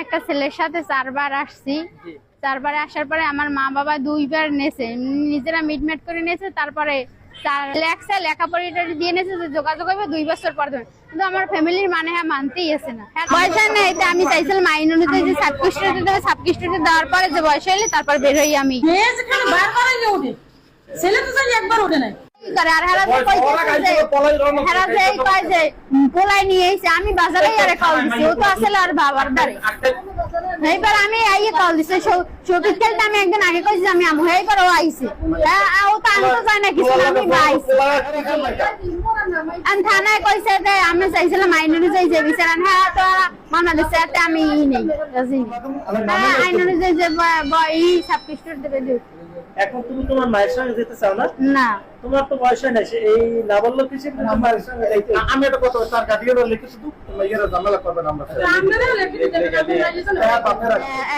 একটা ছেলের সাথে 4 বার আসছি। 4 বারে আসার পরে আমার মা বাবা 2 বার নেছে, নিজেরা মিটমেট করে নেছে। তারপরে লেখাপড়া দিয়ে নেছে যে যোগাযোগ হবে 2 বছর পর দেবে, কিন্তু আমার ফ্যামিলির মানতেই আছে না। পয়সা নেই, আমি চাইছিলাম আইন অনুযায়ী যে সাবকিস্ট্রিতে দেবে, সাবকিস্ট্রিতে দেওয়ার পরে যে বয়স হলে তারপর বের হই আমি। ছেলে তো একবার ওঠে নাই পোলাই নিয়ে এসে আমি বাজারে কল দিচ্ছি, ও তো আসলে আর বাবার দ্বারে। এইবার আমি কল দিচ্ছি শফিক খেলতে, আমি একদিন আগে কইছি আমি আমু, এইবার ও আইসে, ও তো আনতে চায় না কিছু, আমি আইসি। আমি থানায় কইছে যে আমি চাইছিলাম আইন অনুযায়ী যে বিচার, হ্যাঁ তো মামলা দিচ্ছে, আমি নেই আইন অনুযায়ী যে সাবকিস্ট্রি দেবে। এখন তুমি তোমার মায়ের সঙ্গে যেতে চাও না? না, তোমার তো বয়স হয় না, এই নাবালক হিসেবে মায়ের সঙ্গে যাইতে। আমি এটা কথা তার গার্ডিয়ানরা লিখে শুধু মেয়েরা ঝামেলা করবেন আমরা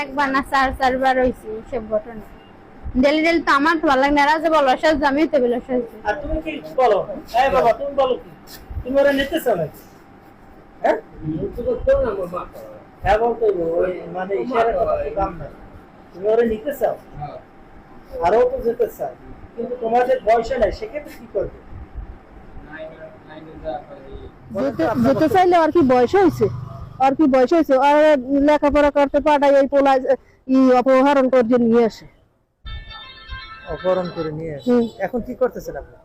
একবার না 4 বার হইছে সব ঘটনা। ডেলি তো আমার তো ভালো লাগে না, যে বলো সব আমি তো বলো সব। আর তুমি কি বলো? এই বাবা তুমি বলো কি, তুমি ওরা নিতে চাও না? হ্যাঁ মুখ তো করতে না বাবা, হ্যাঁ বলতে ওই মানে ইশারা কথা তো কাম না, তুমি ওরা নিতে চাও? হ্যাঁ, আরো তো যেতে চাই, কিন্তু তোমাদের বয়স নাই, সেক্ষেত্রে কি করবে? যেতে চাইলে আর কি বয়স হয়েছে, আর কি বয়স হয়েছে, আর লেখাপড়া করতে পাঠাই এই পোলা অপহরণ করে নিয়ে আসে। অপহরণ করে নিয়ে আসে। এখন কি করতেছেন আপনি?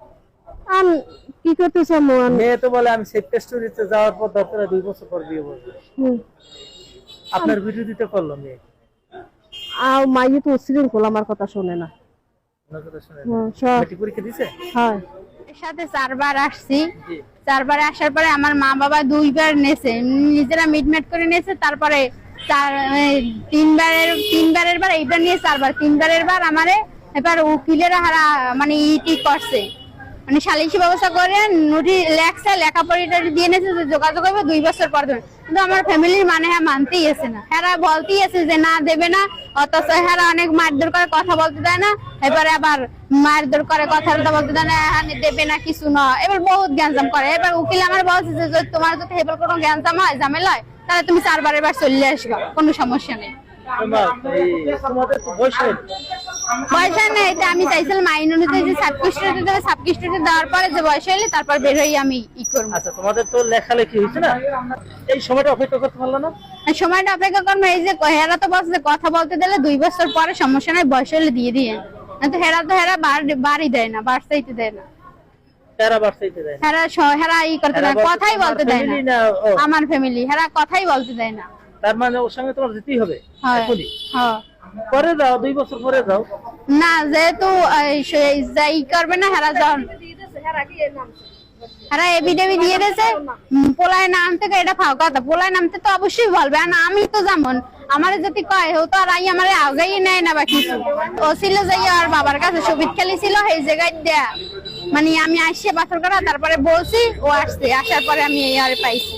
আমি কি করতেছি? মেয়ে তো বলে আমি সেফ স্টোরিতে যাওয়ার পর দরকার 2 বছর পর বিয়ে করবে। আপনার বিরোধিতা করলো মেয়ে? আর মাইয়ে তো উচ্ছৃঙ্খল, আমার কথা শোনে না। পরীক্ষা দিছে? হ্যাঁ, সাথে 4 বার আসছি। 4 বারে আসার পরে আমার মা বাবা 2 বার নেছে, নিজেরা মিটমেট করে নেছে। তারপরে 3 বারের বার এইবার নিয়ে 4 বার, 3 বারের বার আমারে এবার উকিলেরা হারা মানে ইটি করছে, মানে সালিশি ব্যবস্থা করে নোটি লেখাপড়া দিয়ে নেছে যে যোগাযোগ হবে 2 বছর পর দেবে, কিন্তু আমার ফ্যামিলির মানতেই আছে না। হেরা বলতেই আছে যে না দেবে না, অথচ হেরা অনেক মারধর করে, কথা বলতে দেয় না। এবারে আবার মারধর করে, কথা বলতে দেয় না, দেবে না কিছু না। এবার বহুত গ্যাঞ্জাম করে। এবার উকিল আমার বলছে যে তোমার যদি এবার কোনো গ্যাঞ্জাম হয়, ঝামেলা হয়, তাহলে তুমি 4 বারের বার চলে আসবা, কোনো সমস্যা নেই। পয়সা নেই, আমি চাইছিলাম আইন অনুযায়ী যে সাবকিস্ট্রিতে দেবে, সাবকিস্ট্রিতে দেওয়ার পরে যে বয়স হলে তারপর বের হই আমি করবো। আচ্ছা, তোমাদের তো লেখালেখি হয়েছে না, এই সময়টা অপেক্ষা করতে পারলো না? সময়টা অপেক্ষা করবো, এই যে হেরা তো বলছে যে কথা বলতে দিলে 2 বছর পরে সমস্যা নাই, বয়স হলে দিয়ে দিয়ে। হেরা বাড়ি দেয় না, বাড়তে দেয় না, হেরা করতে দেয়, কথাই বলতে দেয় না। আমার ফ্যামিলি হেরা কথাই বলতে দেয় না। তার মানে ওর সঙ্গে তোমার যেতেই হবে এখনই? হ্যাঁ, পরে যাও, 2 বছর পরে যাও না, যেহেতু যাই করবে না হেরা যখন হেরা এবিডেবি দিয়ে দিয়েছে পোলায় নাম থেকে, এটা ফাও কথা, পোলায় নামতে তো অবশ্যই বলবে। আর আমি তো যেমন আমার যদি কয় ও তো আর আমার আগাই নেয় না বা কিছু। ও ছিল যাই আর বাবার কাছে শফিক খেলি ছিল এই জায়গায় দেয়া, মানে আমি আসছে পাথর করা, তারপরে বলছি, ও আসছে, আসার পরে আমি এই আর পাইছি।